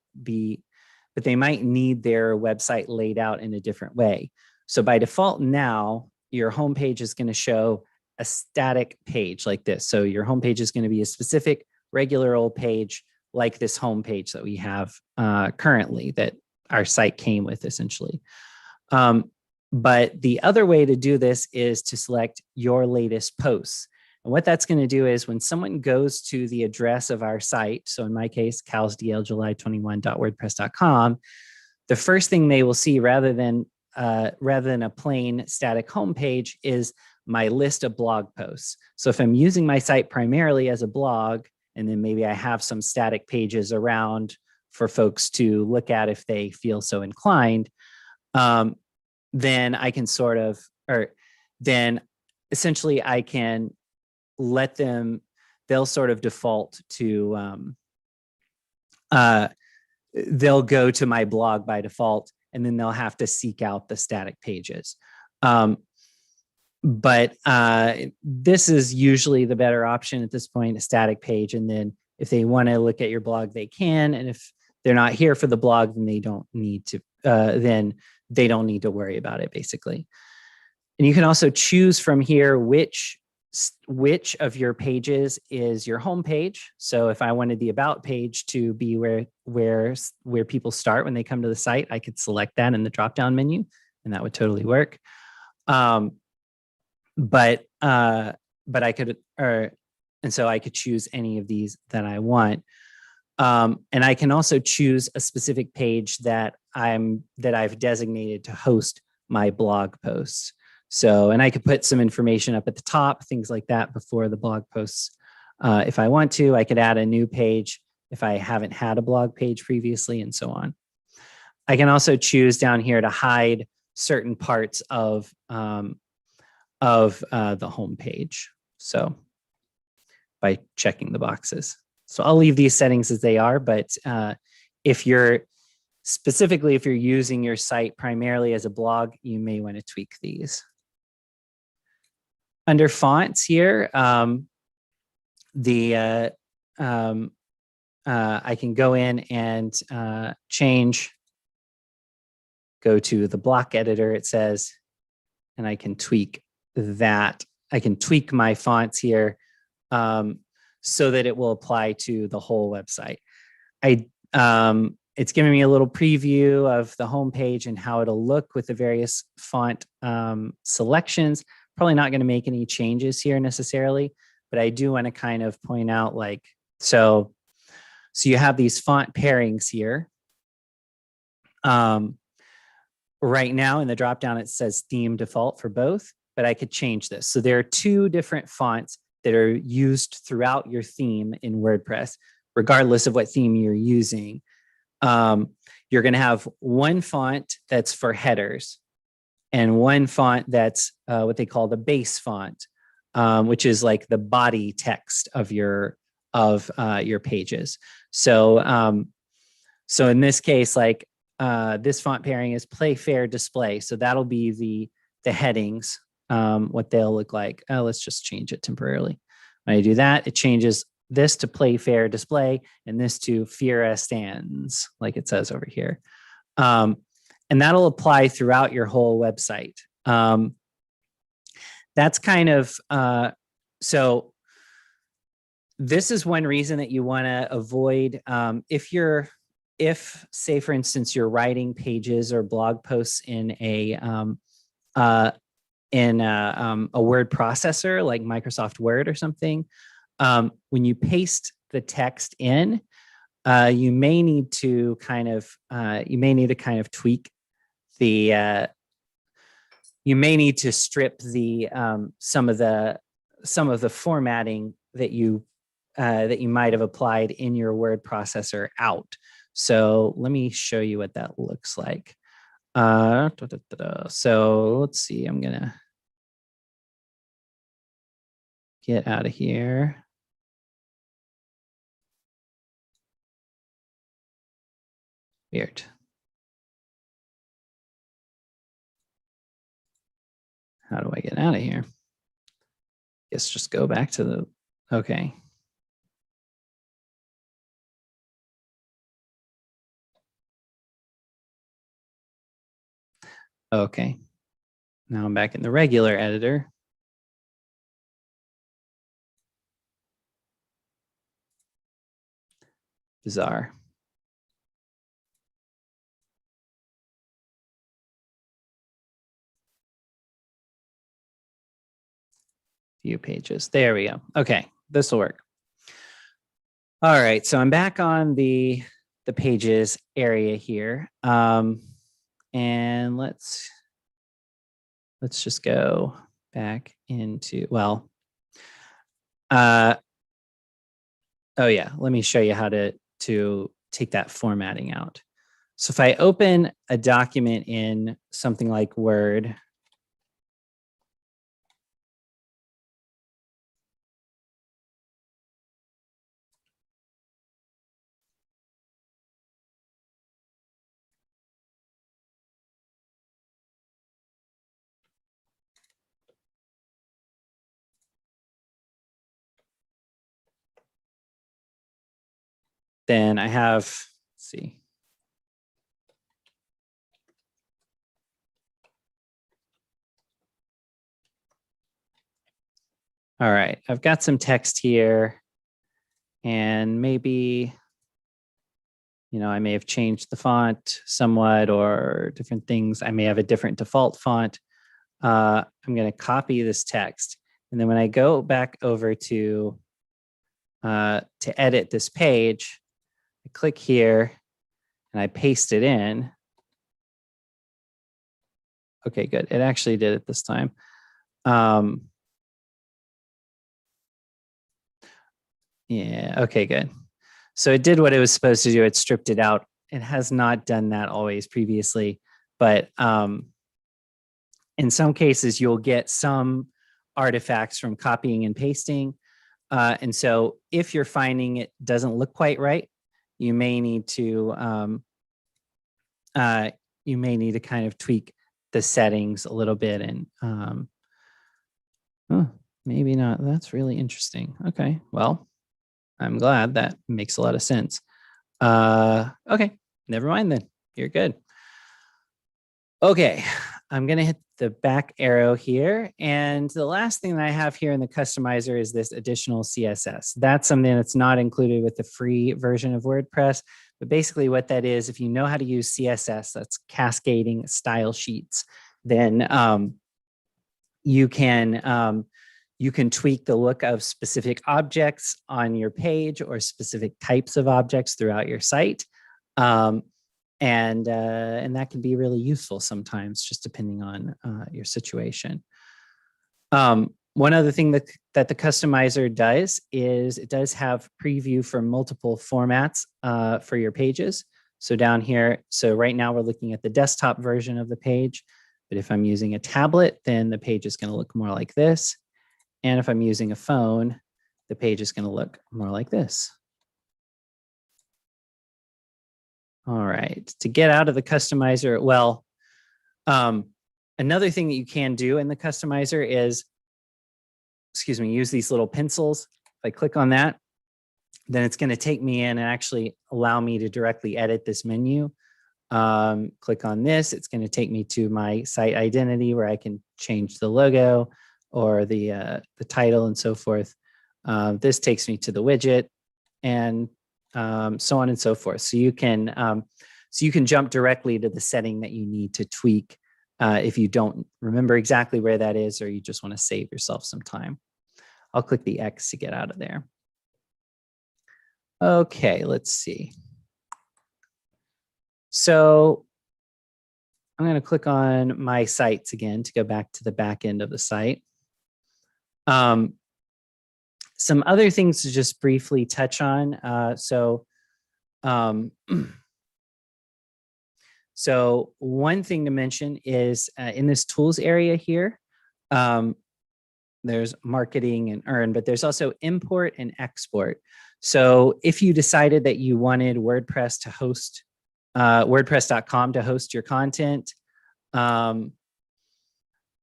need their website laid out in a different way. So by default now, your homepage is going to show a static page like this. So your homepage is going to be a specific regular old page like this homepage that we have currently, that our site came with essentially. But the other way to do this is to select your latest posts. And what that's going to do is when someone goes to the address of our site, so in my case, calsdljuly21.wordpress.com, the first thing they will see, rather than a plain static homepage, is my list of blog posts. So if I'm using my site primarily as a blog, and then maybe I have some static pages around for folks to look at if they feel so inclined, then I can then essentially I can let them, they'll sort of default to, they'll go to my blog by default, and then they'll have to seek out the static pages. But this is usually the better option at this point, a static page. And then if they want to look at your blog, they can. And if they're not here for the blog, then they don't need to, worry about it, basically. And you can also choose from here which of your pages is your home page. So if I wanted the about page to be where people start when they come to the site, I could select that in the drop-down menu, and that would totally work. But I could, and so I could choose any of these that I want. And I can also choose a specific page that I've designated to host my blog posts. So, and I could put some information up at the top, things like that, before the blog posts. If I want to, I could add a new page if I haven't had a blog page previously, and so on. I can also choose down here to hide certain parts of the home page. So by checking the boxes. So I'll leave these settings as they are, but if you're using your site primarily as a blog, you may want to tweak these. Under fonts here, I can go in and change, go to the block editor, it says, and I can tweak that. I can tweak my fonts here so that it will apply to the whole website. It's giving me a little preview of the homepage and how it'll look with the various font selections. Probably not going to make any changes here necessarily, but I do want to kind of point out like, so you have these font pairings here. Right now in the dropdown, it says theme default for both, but I could change this. So there are two different fonts that are used throughout your theme in WordPress, regardless of what theme you're using. You're going to have one font that's for headers and one font that's what they call the base font, which is like the body text of your pages. So in this case, like this font pairing is play fair display. So that'll be the headings, what they'll look like. Let's just change it temporarily. When I do that, it changes this to play fair display and this to fear stands, like it says over here. And that'll apply throughout your whole website. That's kind of, so this is one reason that you want to avoid, if say, for instance, you're writing pages or blog posts in a word processor like Microsoft Word or something, when you paste the text in, you may need to kind of tweak the you may need to strip the some of the formatting that you might have applied in your word processor out. So let me show you what that looks like. So let's see, I'm gonna get out of here. Weird. How do I get out of here? Guess just go back to the, okay. Okay. Now I'm back in the regular editor. Bizarre. View pages. There we go. Okay, this will work. All right, so I'm back on the pages area here. And let's just go back into, well, oh yeah, let me show you how to take that formatting out. So if I open a document in something like Word, then I have, let's see. All right, I've got some text here and maybe, you know, I may have changed the font somewhat or different things. I may have a different default font. I'm going to copy this text. And then when I go back over to edit this page, I click here and I paste it in. Okay, good. It actually did it this time. Yeah, okay, good. So it did what it was supposed to do. It stripped it out. It has not done that always previously, but in some cases, you'll get some artifacts from copying and pasting. And so if you're finding it doesn't look quite right, you may need to kind of tweak the settings a little bit. And maybe not. That's really interesting. Okay, well, I'm glad. That makes a lot of sense. Okay, never mind then. You're good. Okay, I'm going to hit the back arrow here. And the last thing that I have here in the customizer is this additional CSS. That's something that's not included with the free version of WordPress. But basically what that is, if you know how to use CSS, that's cascading style sheets, then you can tweak the look of specific objects on your page or specific types of objects throughout your site. And that can be really useful sometimes, just depending on your situation. One other thing that the customizer does is it does have preview for multiple formats for your pages. So down here, so right now we're looking at the desktop version of the page, but if I'm using a tablet, then the page is going to look more like this. And if I'm using a phone, the page is going to look more like this. All right, to get out of the customizer, well, another thing that you can do in the customizer is, use these little pencils. If I click on that, then it's going to take me in and actually allow me to directly edit this menu. Click on this, it's going to take me to my site identity where I can change the logo or the title and so forth. This takes me to the widget and so on and so forth. So you can jump directly to the setting that you need to tweak if you don't remember exactly where that is, or you just want to save yourself some time. I'll click the X to get out of there. Okay, let's see. So I'm going to click on my sites again to go back to the back end of the site. Some other things to just briefly touch on. So one thing to mention is in this tools area here, there's marketing and earn, but there's also import and export. So if you decided that you wanted WordPress to host, WordPress.com to host your content, then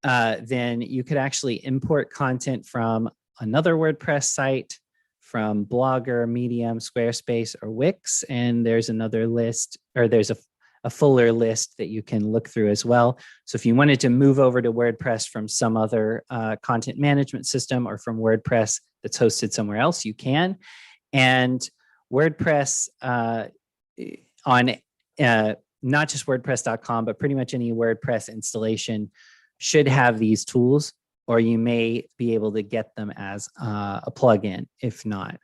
you could actually import content from another WordPress site, from Blogger, Medium, Squarespace, or Wix. And there's another list, or there's a fuller list that you can look through as well. So if you wanted to move over to WordPress from some other content management system or from WordPress that's hosted somewhere else, you can. And WordPress on not just WordPress.com, but pretty much any WordPress installation should have these tools, or you may be able to get them as a plugin if not.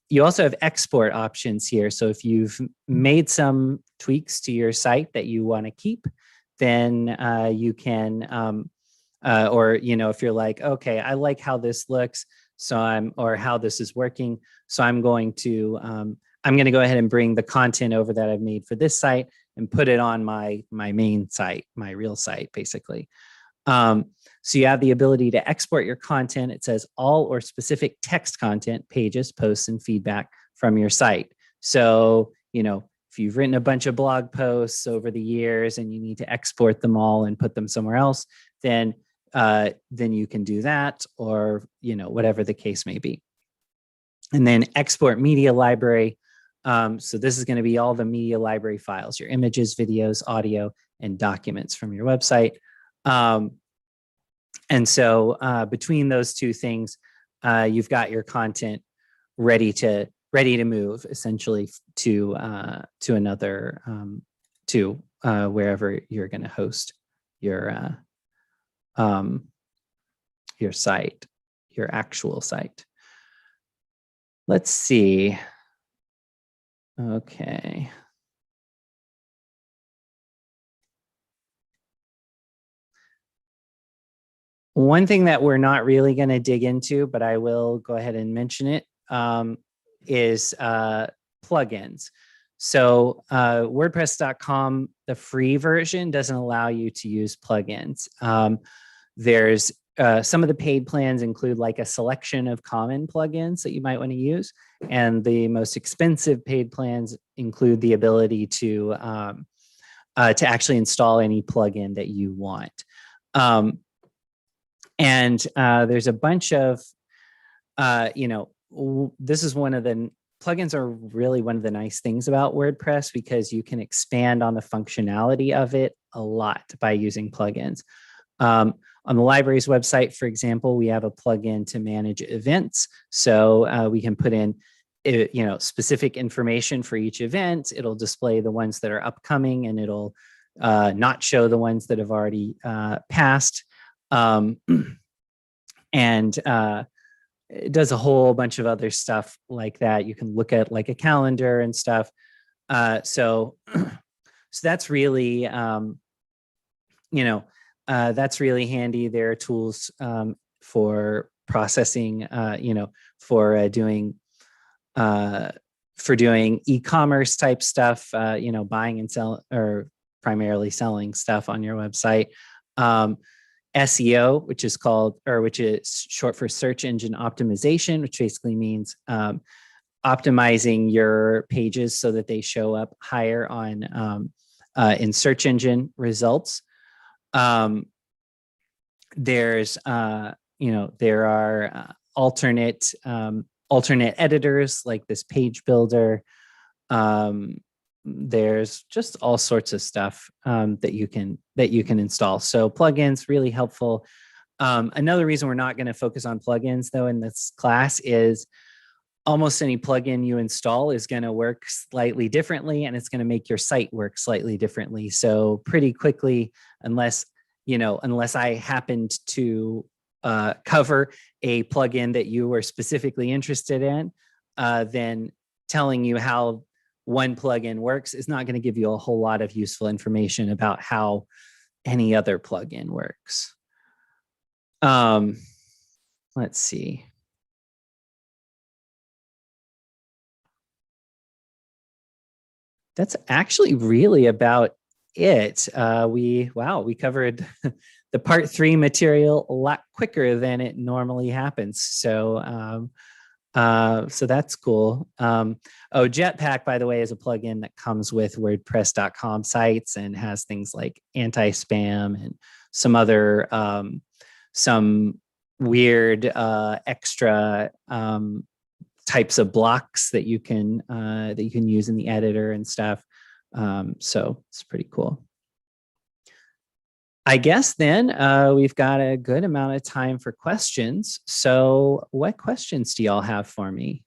You also have export options here. So if you've made some tweaks to your site that you want to keep, then you can, or, if you're like, okay, I like how this looks, or how this is working. So I'm going to go ahead and bring the content over that I've made for this site and put it on my main site, my real site, basically. So you have the ability to export your content. It says all or specific text content, pages, posts, and feedback from your site. So, if you've written a bunch of blog posts over the years and you need to export them all and put them somewhere else, then you can do that, or, whatever the case may be. And then export media library. So this is going to be all the media library files, your images, videos, audio, and documents from your website. And so between those two things, you've got your content ready to move essentially to another wherever you're going to host your site, your actual site. Let's see. Okay. One thing that we're not really going to dig into, but I will go ahead and mention it, is plugins. So WordPress.com, the free version, doesn't allow you to use plugins. There's some of the paid plans include like a selection of common plugins that you might want to use. And the most expensive paid plans include the ability to actually install any plugin that you want. And there's a bunch of, this is one of the plugins are really one of the nice things about WordPress because you can expand on the functionality of it a lot by using plugins. On the library's website, for example, we have a plugin to manage events. So we can put in, specific information for each event. It'll display the ones that are upcoming, and it'll not show the ones that have already passed. And it does a whole bunch of other stuff like that. You can look at like a calendar and stuff. So that's really, that's really handy. There are tools for processing, for doing e-commerce type stuff, buying and sell, or primarily selling stuff on your website. SEO, which is short for search engine optimization, which basically means optimizing your pages so that they show up higher on in search engine results. There are alternate editors like this page builder. There's just all sorts of stuff that you can install. So plugins really helpful. Another reason we're not going to focus on plugins though in this class is almost any plugin you install is going to work slightly differently, and it's going to make your site work slightly differently. So pretty quickly, unless I happened to cover a plugin that you were specifically interested in, then telling you how one plugin works is not going to give you a whole lot of useful information about how any other plugin works. Let's see. That's actually really about it. We covered the part 3 material a lot quicker than it normally happens. So that's cool. Jetpack, by the way, is a plugin that comes with WordPress.com sites and has things like anti-spam and some other some weird extra types of blocks that you can use in the editor and stuff. So it's pretty cool. I guess then we've got a good amount of time for questions. So what questions do y'all have for me?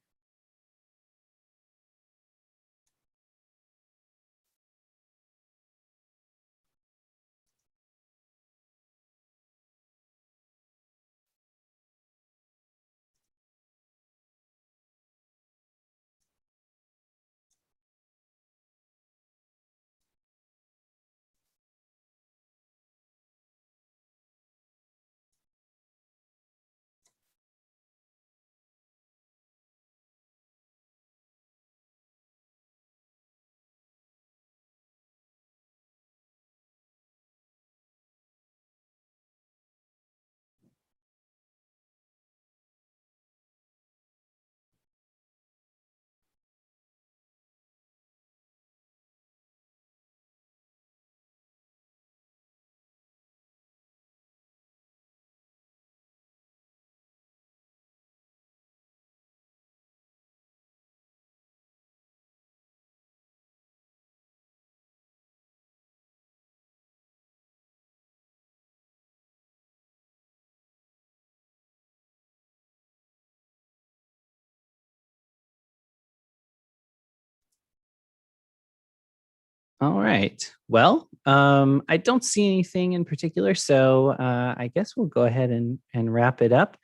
All right. Well, I don't see anything in particular, so I guess we'll go ahead and wrap it up.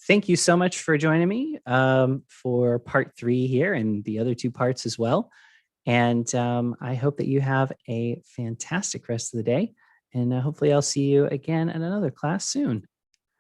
Thank you so much for joining me for part 3 here and the other 2 parts as well. And I hope that you have a fantastic rest of the day. And hopefully I'll see you again in another class soon.